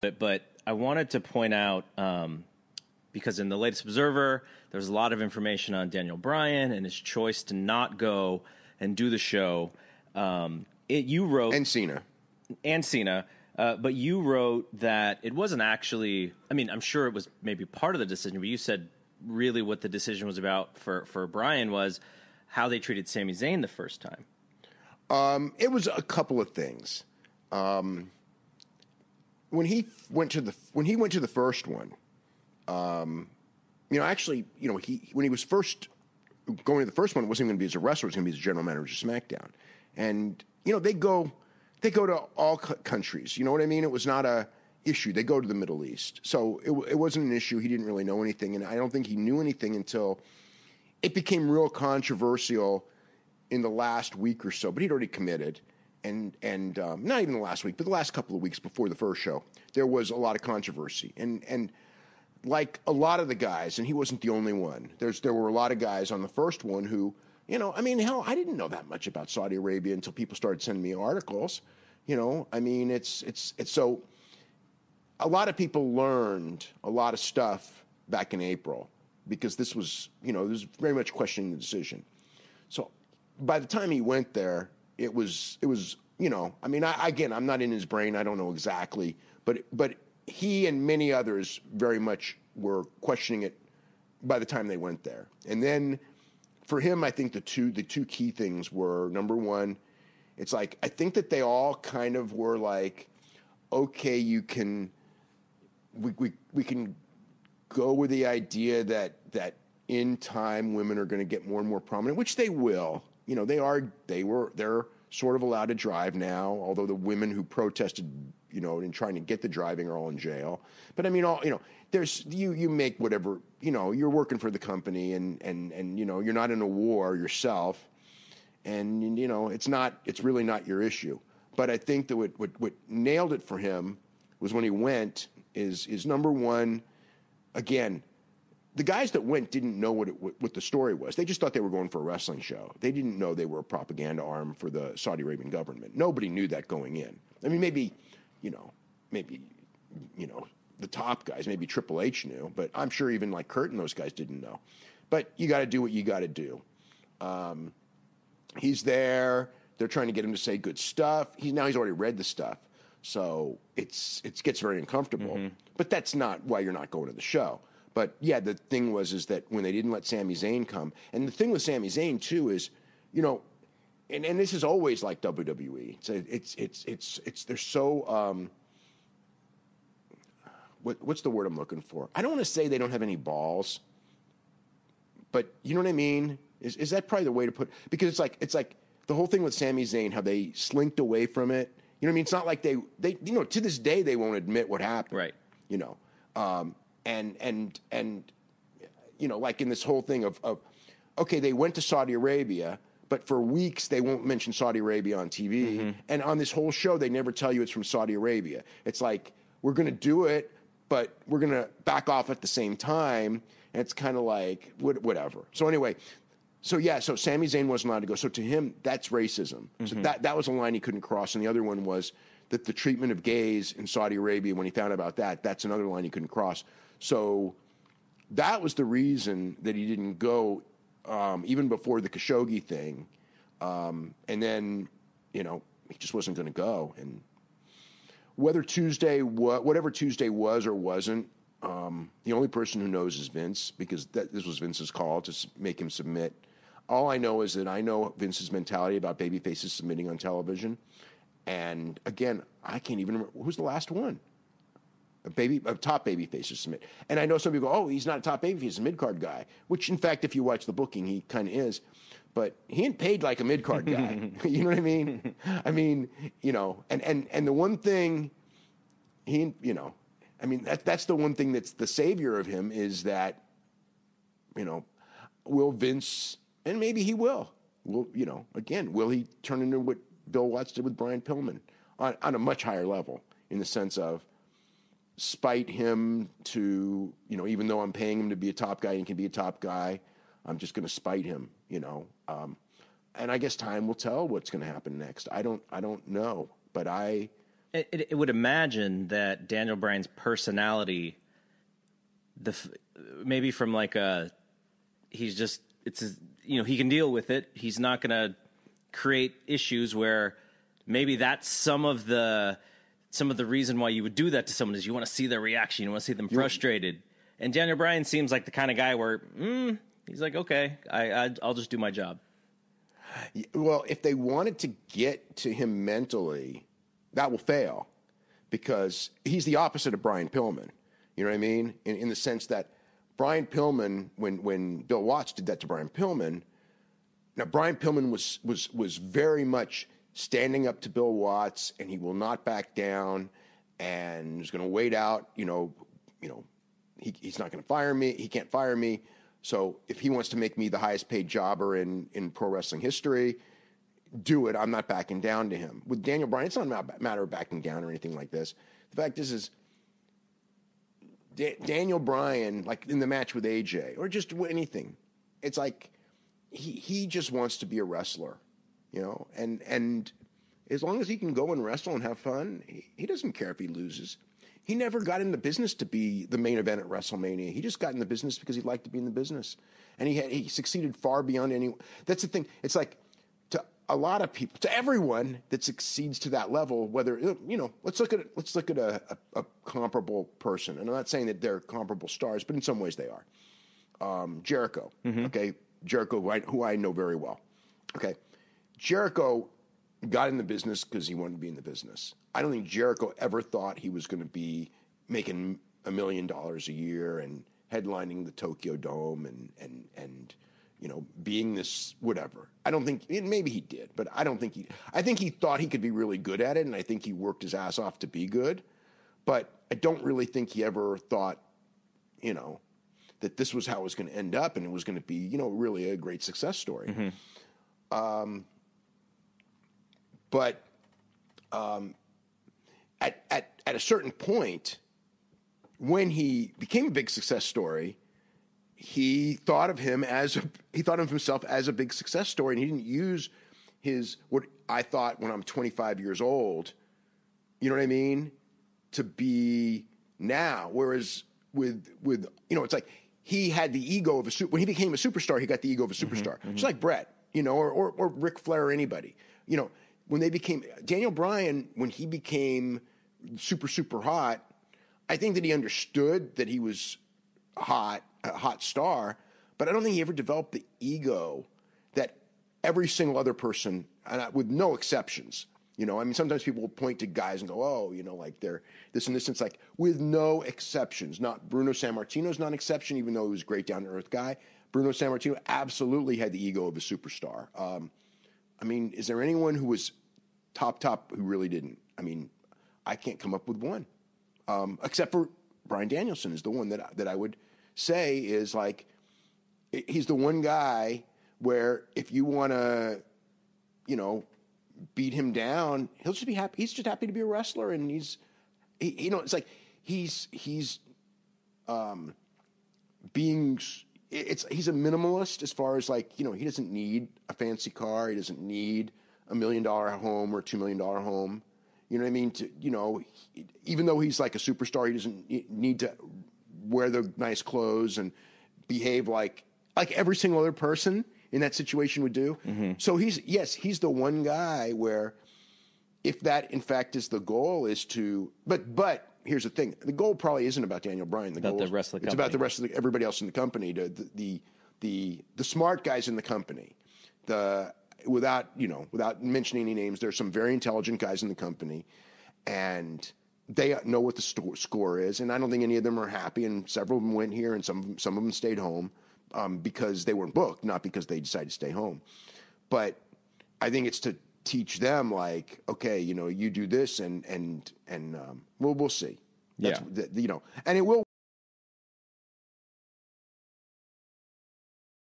But I wanted to point out because in the latest Observer, there's a lot of information on Daniel Bryan and his choice to not go and do the show. You wrote and Cena, but you wrote that it wasn't actually. I mean, I'm sure it was maybe part of the decision, but you said really what the decision was about for Bryan was how they treated Sami Zayn the first time. It was a couple of things. When he went to the first one, when he was first going to the first one, it wasn't going to be as a wrestler; it was going to be as a general manager of SmackDown. And they go to all countries. You know what I mean? It was not a issue. They go to the Middle East, so it wasn't an issue. He didn't really know anything, and I don't think he knew anything until it became real controversial in the last week or so. But he'd already committed. And not even the last week, but the last couple of weeks before the first show, there was a lot of controversy. And like a lot of the guys, and he wasn't the only one, there were a lot of guys on the first one who, I mean, hell, I didn't know that much about Saudi Arabia until people started sending me articles. I mean, it's so a lot of people learned a lot of stuff back in April because this was, this was very much questioning the decision. So by the time he went there, it was, I mean, again, I'm not in his brain. I don't know exactly, but he and many others very much were questioning it by the time they went there. And then for him, I think the two key things were, number one, it's like, I think that they all kind of were like, okay, we can go with the idea that in time women are going to get more and more prominent, which they will. They're sort of allowed to drive now, although the women who protested, in trying to get the driving are all in jail. But I mean, there's, you make whatever, you're working for the company and you're not in a war yourself. And, it's really not your issue. But I think that what nailed it for him was when he went is number one, again, the guys that went didn't know what the story was. They just thought they were going for a wrestling show. They didn't know they were a propaganda arm for the Saudi Arabian government. Nobody knew that going in. I mean, maybe the top guys, maybe Triple H knew, but I'm sure even like Kurt and those guys didn't know. But you got to do what you got to do. He's there. They're trying to get him to say good stuff. He's already read the stuff, so it gets very uncomfortable. Mm-hmm. But that's not why you're not going to the show. But yeah, the thing is that when they didn't let Sami Zayn come, and the thing with Sami Zayn too is, and this is always like WWE. They're so what's the word I'm looking for? I don't want to say they don't have any balls, but you know what I mean? Is that probably the way to put? Because it's like the whole thing with Sami Zayn, how they slinked away from it. You know what I mean? It's not like they to this day they won't admit what happened. Right. And like in this whole thing of okay, they went to Saudi Arabia, but for weeks they won't mention Saudi Arabia on TV, mm-hmm. and on this whole show they never tell you it's from Saudi Arabia. It's like, we're going to do it, but we're going to back off at the same time, and it's kind of like whatever. So anyway, so Sami Zayn wasn't allowed to go. So to him, that's racism. Mm-hmm. So that was a line he couldn't cross, and the other one was that the treatment of gays in Saudi Arabia, when he found out about that, that's another line he couldn't cross. So that was the reason that he didn't go, even before the Khashoggi thing. And then, he just wasn't going to go. And whatever Tuesday was or wasn't, the only person who knows is Vince, because this was Vince's call to make him submit. All I know is that I know Vince's mentality about babyfaces submitting on television. And again, I can't even remember who's the last one. A top babyface to submit. And I know some people go, oh, he's not a top babyface, he's a mid-card guy. Which, in fact, if you watch the booking, he kind of is. But he ain't paid like a mid-card guy. You know what I mean? I mean, and the one thing that's the one thing that's the savior of him is that, will Vince, and maybe he will he turn into what Bill Watts did with Brian Pillman on a much higher level, in the sense of spite him to, even though I'm paying him to be a top guy and he can be a top guy, I'm just going to spite him, and I guess time will tell what's going to happen next. I don't know, but I it would imagine that Daniel Bryan's personality, maybe from like he's just, he can deal with it. He's not going to create issues where maybe that's some of the reason why you would do that to someone is you want to see their reaction. You want to see them frustrated. And Daniel Bryan seems like the kind of guy where he's like, okay, I'll just do my job. Well, if they wanted to get to him mentally, that will fail because he's the opposite of Brian Pillman. You know what I mean? In the sense that Brian Pillman, when Bill Watts did that to Brian Pillman, now Brian Pillman was very much standing up to Bill Watts, and he will not back down, and he's going to wait out. He's not going to fire me. He can't fire me. So if he wants to make me the highest paid jobber in pro wrestling history, do it. I'm not backing down to him. With Daniel Bryan, it's not a matter of backing down or anything like this. The fact is Daniel Bryan, like in the match with AJ, or just anything, it's like he just wants to be a wrestler, and as long as he can go and wrestle and have fun, he doesn't care if he loses. He never got in the business to be the main event at WrestleMania. He just got in the business because he liked to be in the business, and he succeeded far beyond anyone. That's the thing. It's like to a lot of people, to everyone that succeeds to that level. Whether let's look at a comparable person, and I'm not saying that they're comparable stars, but in some ways they are. Jericho, okay, Jericho, who I know very well. Okay, Jericho got in the business because he wanted to be in the business. I don't think Jericho ever thought he was going to be making $1 million a year and headlining the Tokyo Dome and being this whatever. I don't think, maybe he did, but I don't think I think he thought he could be really good at it, and I think he worked his ass off to be good, but I don't really think he ever thought, that this was how it was going to end up, and it was going to be, really a great success story. But at a certain point, when he became a big success story, he thought of himself as a big success story, and he didn't use what I thought when I'm 25 years old, you know what I mean, to be now. Whereas with it's like he had the ego of when he became a superstar, he got the ego of a superstar, just like Brett, or Ric Flair or anybody, When they became Daniel Bryan, when he became super hot, I think that he understood that he was a hot star, but I don't think he ever developed the ego that every single other person, with no exceptions, sometimes people will point to guys and go, oh, like they're this and this. And it's like, with no exceptions, not Bruno Sammartino's not an exception, even though he was a great down to earth guy. Bruno Sammartino absolutely had the ego of a superstar. Is there anyone who was top who really didn't? I can't come up with one, except for Bryan Danielson is the one that I would say is like, he's the one guy where if you want to, beat him down, he'll just be happy. He's just happy to be a wrestler, and it's like he's he's a minimalist as far as like, he doesn't need a fancy car. He doesn't need $1 million home or $2 million home. You know what I mean? Even though he's like a superstar, he doesn't need to wear the nice clothes and behave like every single other person in that situation would do. So he's the one guy where if that in fact is the goal is to, but here's the thing. The goal probably isn't about Daniel Bryan. It's about the rest of everybody else in the company, the smart guys in the company. Without mentioning any names, there's some very intelligent guys in the company, and they know what the score is. And I don't think any of them are happy. And several of them went here, and some of them stayed home because they weren't booked, not because they decided to stay home. But I think it's to teach them, like, okay, you do this, and we'll see. That's, and it will